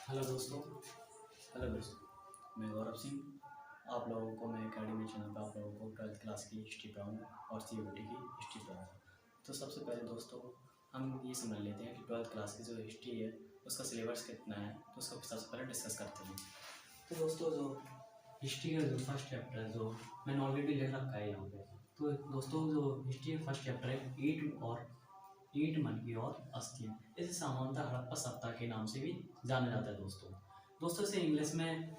Hello दोस्तों। मैं गौरव सिंह। आप लोगों को मैं एकेडमी चैनल पर आप लोगों को 12th क्लास की हिस्ट्री पढ़ाऊँगा और CUET की हिस्ट्री पढ़ाऊँगा। तो सबसे पहले दोस्तों हम ये समझ लेते हैं कि 12th क्लास की जो हिस्ट्री है उसका सिलेबस कितना है, तो उसको सबसे पहले डिस्कस करते हैं। तो दोस्तों जो हिस्ट्री का जो फर्स्ट चैप्टर है, जो मैंने ऑलरेडी लिख रखा है यहाँ पे, तो दोस्तों जो हिस्ट्री का फर्स्ट चैप्टर है ईंट मनकी और अस्थियाँ। इसे सामान्यतः हड़प्पा सप्ताह के नाम से भी जाना जाता है। दोस्तों इसे इंग्लिश में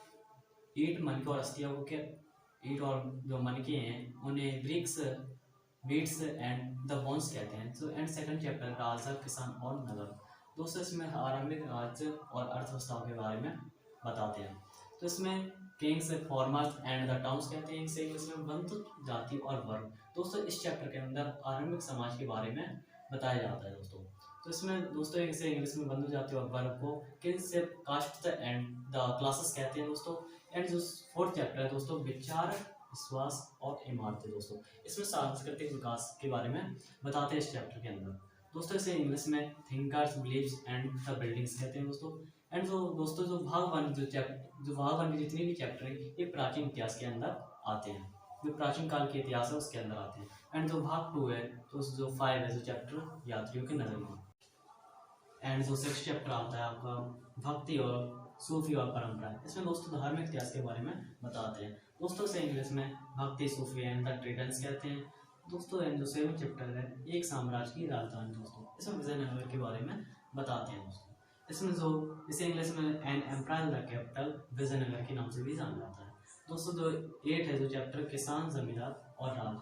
ईंट मनके और अस्थियाँ को क्या, ईंट और जो मनके हैं उन्हें bricks, beads and the bones कहते हैं। तो एंड सेकंड चैप्टर राजा, किसान और नगर। दोस्तों इसमें आरंभिक राज्य और अर्थव्यवस्था के बारे में बताते हैं। तो इसमें Kings, farmers and the towns कहते हैं। इसे इंग्लिश में बंधु जाति और वर्ग। दोस्तों इस चैप्टर के अंदर आरंभिक समाज के बारे में बताया जाता है। तो इसमें दोस्तों इसे इंग्लिश में बंधु जाति और वर्ग को किंग्स से कास्ट एंड द क्लासेस कहते हैं दोस्तों। एंड जो फोर्थ चैप्टर है दोस्तों विचार, विश्वास और इमारतें। दोस्तों इसमें सांस्कृतिक विकास के बारे में बताते हैं इस चैप्टर के अंदर। दोस्तों इसे इंग्लिश में thinkers, believes and the buildings कहते हैं दोस्तों। एंड जो दोस्तों जो भाग वन के जितने भी चैप्टर हैं ये प्राचीन इतिहास के अंदर आते हैं, जो प्राचीन काल के इतिहास है उसके अंदर आते हैं। एंड जो भाग 2 है, तो जो 5 है जो चैप्टर यात्रियों के नजरिए। एंड जो 6 चैप्टर आता है आपका भक्ति और सूफी और परंपरा। इसमें दोस्तों धार्मिक इतिहास के बारे में बताते हैं। दोस्तों से इंग्लिश में भक्ति, सूफी एंड द ट्रेडेंस कहते हैं दोस्तों। एंड जो 7 चैप्टर है एक साम्राज्य की राजधानी। दोस्तों इसमें विजयनगर के बारे में बताते हैं दोस्तों। इसमें जो इसे इंग्लिश में an empire the capital Vijayanagar के नाम से भी जाना जाता है दोस्तों। जो 8 है जो चैप्टर किसान, जमींदार और राज,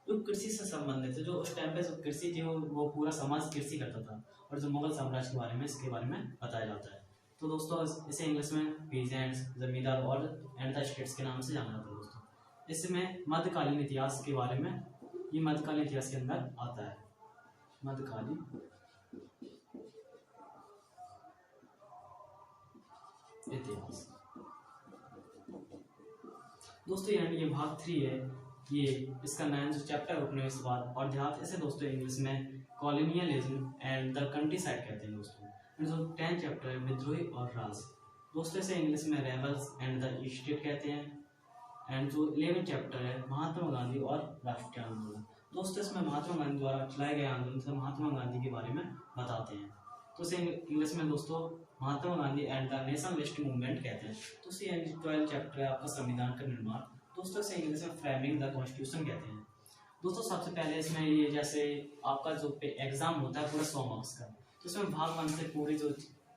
जो कृषि से संबंधित है। जो उस टाइम पे जो कृषि थी वो पूरा समाज कृषि करता था। और जो मुगल साम्राज्य के बारे में इसके बारे में बताया जाता है। तो दोस्तों इसे इंग्लिश में पीजेंट्स, जमींदार और एंड द स्टेट्स के नाम से जाना जाता है दोस्तों। इसमें मध्यकालीन इतिहास के बारे में, ये मध्यकालीन इतिहास के अंदर आता है। मध्यकालीन इतिहास दोस्तों ये भाग 3 है। ये इसका नाम जो चैप्टर उपनिवेशवाद और देहात, इसे दोस्तों इंग्लिश में colonialism and the country side कहते हैं दोस्तों। जो 10 चैप्टर है विद्रोही और राज। दोस्तों इसे इंग्लिश में रेबल्स एंड द स्टेट कहते हैं। एंड जो 11 चैप्टर है महात्मा गांधी और राष्ट्रीय आंदोलन। दोस्तों इसमें महात्मा गांधी द्वारा चलाए गए आंदोलन से महात्मा गांधी के बारे में बताते हैं। तो इसे इंग्लिश में दोस्तों Mahatma Gandhi and the nationalist movement कहते हैं। तो इसे 12 चैप्टर है आपका संविधान का निर्माण। दोस्तों इसे इंग्लिश में फ्रेमिंग द कॉन्स्टिट्यूशन कहते हैं। दोस्तों सबसे पहले इसमें ये जैसे आपका जो एग्जाम होता है पूरा 100 मार्क्स का, तो इसमें भाग 1 से पूरे जो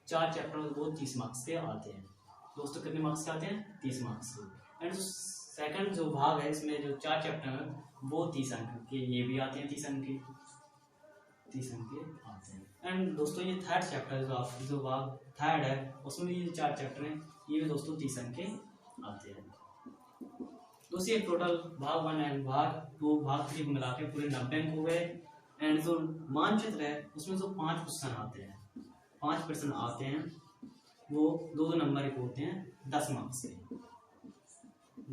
4 चैप्टर वो 30 मार्क्स के आते हैं दोस्तों। कितने मार्क्स के आते हैं? 30 मार्क्स के। एंड जो सेकंड जो भाग है इसमें जो 4 चैप्टर है वो 30 अंक के, ये भी आते हैं 30 अंक के आते हैं। एंड दोस्तों ये थर्ड चैप्टर जो भाग थर्ड है उसमें ये 4 चैप्टर हैं, ये भी दोस्तों 30 अंक के आते हैं दोस्तों। ये टोटल भाग 1 एंड भाग 2 भाग 3 मिला के पूरे 90 अंक हो गए। एंड जो मानचित्र है उसमें जो 5 क्वेश्चन आते हैं, 5 प्रश्न आते हैं, वो 2-2 नंबर के होते हैं 10 मार्क्स के,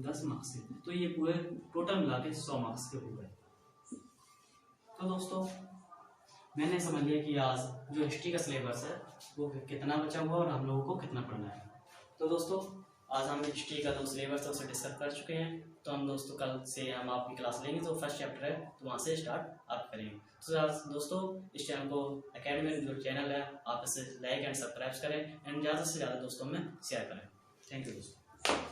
10 मार्क्स के। तो ये पूरे टोटल मिला के 100 मार्क्स के हो गए। तो दोस्तों मैंने समझ लिया कि आज जो हिस्ट्री का सिलेबस है वो कितना बचा हुआ और हम लोगों को कितना पढ़ना है। तो दोस्तों आज हम हिस्ट्री का जो सिलेबस है उसे डिस्कस कर चुके हैं। तो हम दोस्तों कल से हम आपकी क्लास लेंगे, तो फर्स्ट चैप्टर है तो वहाँ से स्टार्ट आप करेंगे। तो दोस्तों इस चैनल को एकेडमी जो चैनल है आप इसे लाइक एंड सब्सक्राइब करें एंड ज़्यादा से ज़्यादा दोस्तों में शेयर करें। थैंक यू दोस्तों।